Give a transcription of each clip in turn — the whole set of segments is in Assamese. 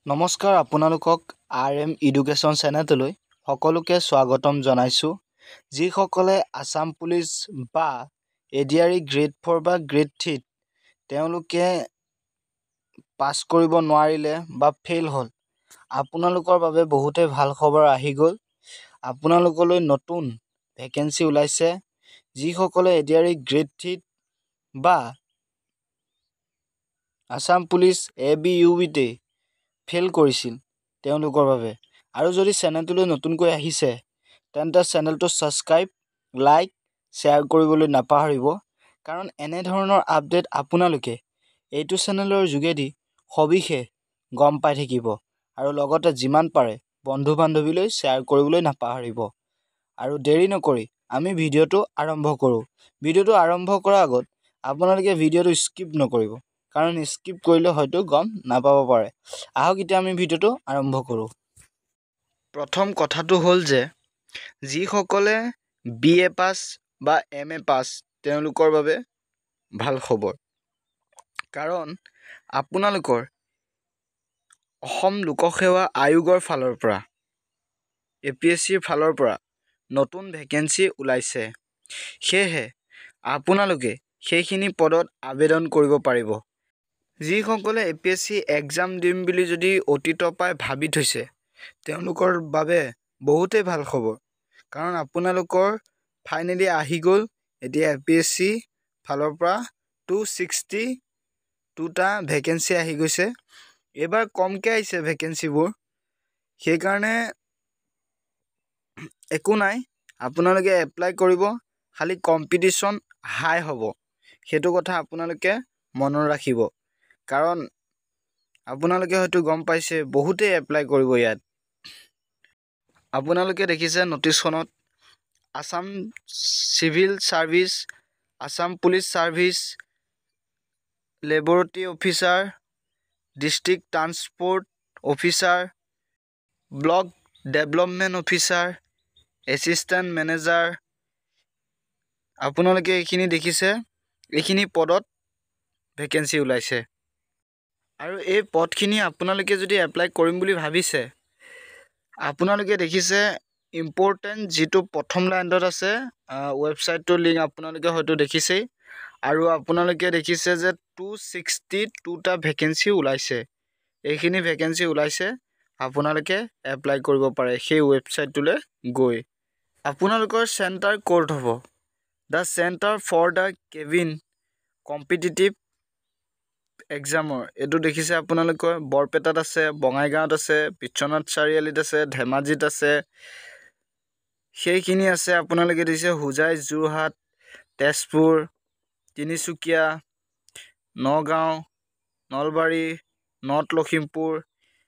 নমস্কাৰ আপোনালোকক RM এডুকেশ্যন চেনেললৈ সকলোকে স্বাগতম জনাইছো। যিসকলে আসাম পুলিচ বা এডিআৰই গ্ৰেড 4 বা গ্ৰেড 3 তেওঁলোকে পাছ কৰিব নোৱাৰিলে বা ফেইল হ'ল, আপোনালোকৰ বাবে বহুতে ভাল খবৰ আহি গ'ল। আপোনালোকলৈ নতুন ভেকেন্সি ওলাইছে। যিসকলে এডিআৰই গ্ৰেড 3 বা আসাম পুলিচ ABUBতে ফেল কৰিছিল তেওঁলোকৰ বাবে। আৰু যদি চেনেলটোলৈ নতুনকৈ আহিছে তেন্তে চেনেলটো ছাবস্ক্ৰাইব, লাইক, শ্বেয়াৰ কৰিবলৈ নাপাহৰিব, কাৰণ এনে ধৰণৰ আপডেট আপোনালোকে এইটো চেনেলৰ যোগেদি সবিশেষ গম পাই থাকিব। আৰু লগতে যিমান পাৰে বন্ধু বান্ধৱীলৈ শ্বেয়াৰ কৰিবলৈ নাপাহৰিব। আৰু দেৰি নকৰি আমি ভিডিঅ'টো আৰম্ভ কৰোঁ। ভিডিঅ'টো আৰম্ভ কৰাৰ আগত আপোনালোকে ভিডিঅ'টো স্কিপ নকৰিব, কাৰণ স্কিপ কৰিলে হয়তো গম নাপাব পাৰে। আহক এতিয়া আমি ভিডিঅ'টো আৰম্ভ কৰোঁ। প্ৰথম কথাটো হ'ল যে যিসকলে BA পাছ বা MA পাছ তেওঁলোকৰ বাবে ভাল খবৰ, কাৰণ আপোনালোকৰ অসম লোকসেৱা আয়োগৰ ফালৰ পৰা APSCৰ ফালৰ পৰা নতুন ভেকেন্সি ওলাইছে। সেয়েহে আপোনালোকে সেইখিনি পদত আবেদন কৰিব পাৰিব। যিসকলে APSC এক্সাম দিম বুলি যদি অতীতৰ পৰাই ভাবি থৈছে তেওঁলোকৰ বাবে বহুতেই ভাল খবৰ, কাৰণ আপোনালোকৰ ফাইনেলি আহি গ'ল। এতিয়া APSC ফালৰ পৰা 262টা ভেকেন্সি আহি গৈছে। এইবাৰ কমকৈ আহিছে ভেকেন্সিবোৰ, সেইকাৰণে একো নাই, আপোনালোকে এপ্লাই কৰিব। খালি কম্পিটিশ্যন হাই হ'ব, সেইটো কথা আপোনালোকে মনত ৰাখিব, কাৰণ আপোনালোকে হয়তো গম পাইছে বহুতেই এপ্লাই কৰিব ইয়াত। আপোনালোকে দেখিছে নটিছখনত Assam civil service, Assam police service, laboratory officer, district transport officer, block development officer, assistant manager. আপোনালোকে এইখিনি দেখিছে, এইখিনি পদত ভেকেন্সি ওলাইছে। আৰু এই পদখিনি আপোনালোকে যদি এপ্লাই কৰিম বুলি ভাবিছে, আপোনালোকে দেখিছে ইম্পৰ্টেণ্ট যিটো প্ৰথম লাইনত আছে, ৱেবছাইটটোৰ লিংক আপোনালোকে হয়তো দেখিছেই। আৰু আপোনালোকে দেখিছে যে 262টা ভেকেন্সি ওলাইছে। এইখিনি ভেকেন্সি ওলাইছে, আপোনালোকে এপ্লাই কৰিব পাৰে সেই ৱেবছাইটটোলৈ গৈ। আপোনালোকৰ চেণ্টাৰ ক'ত হ'ব? The centre for the cabin competitive এক্সামৰ। এইটো দেখিছে আপোনালোকৰ বৰপেটাত আছে, বঙাইগাঁৱত আছে, বিশ্বনাথ চাৰিআলিত আছে, ধেমাজিত আছে, সেইখিনি আছে। আপোনালোকে দেখিছে হোজাই, যোৰহাট, তেজপুৰ, তিনিচুকীয়া, নগাঁও, নলবাৰী, নৰ্থ লখিমপুৰ,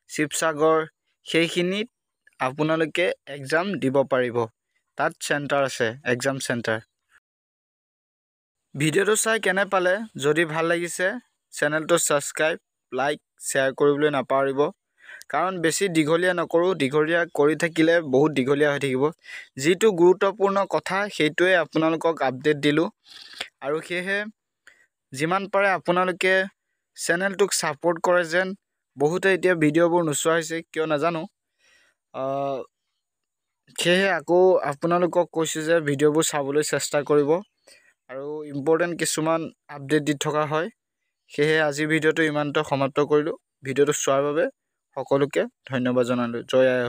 শিৱসাগৰ, সেইখিনিত আপোনালোকে এক্সাম দিব পাৰিব। তাত চেণ্টাৰ আছে, এক্সাম চেণ্টাৰ। ভিডিঅ'টো চাই কেনে পালে? যদি ভাল লাগিছে চেনেলটো ছাবস্ক্ৰাইব, লাইক, শ্বেয়াৰ কৰিবলৈ নাপাহৰিব, কাৰণ বেছি দীঘলীয়া নকৰোঁ। দীঘলীয়া কৰি থাকিলে বহুত দীঘলীয়া হৈ থাকিব। যিটো গুৰুত্বপূৰ্ণ কথা সেইটোৱে আপোনালোকক আপডেট দিলোঁ। আৰু সেয়েহে যিমান পাৰে আপোনালোকে চেনেলটোক ছাপোৰ্ট কৰে যেন। বহুতে এতিয়া ভিডিঅ'বোৰ নোচোৱা হৈছে, কিয় নাজানো। সেয়েহে আকৌ আপোনালোকক কৈছোঁ যে ভিডিঅ'বোৰ চাবলৈ চেষ্টা কৰিব, আৰু ইম্পৰ্টেণ্ট কিছুমান আপডেট দি থকা হয়। সেয়েহে আজিৰ ভিডিঅ'টো ইমানতে সমাপ্ত কৰিলোঁ। ভিডিঅ'টো চোৱাৰ বাবে সকলোকে ধন্যবাদ জনালোঁ। জয় আই অসম।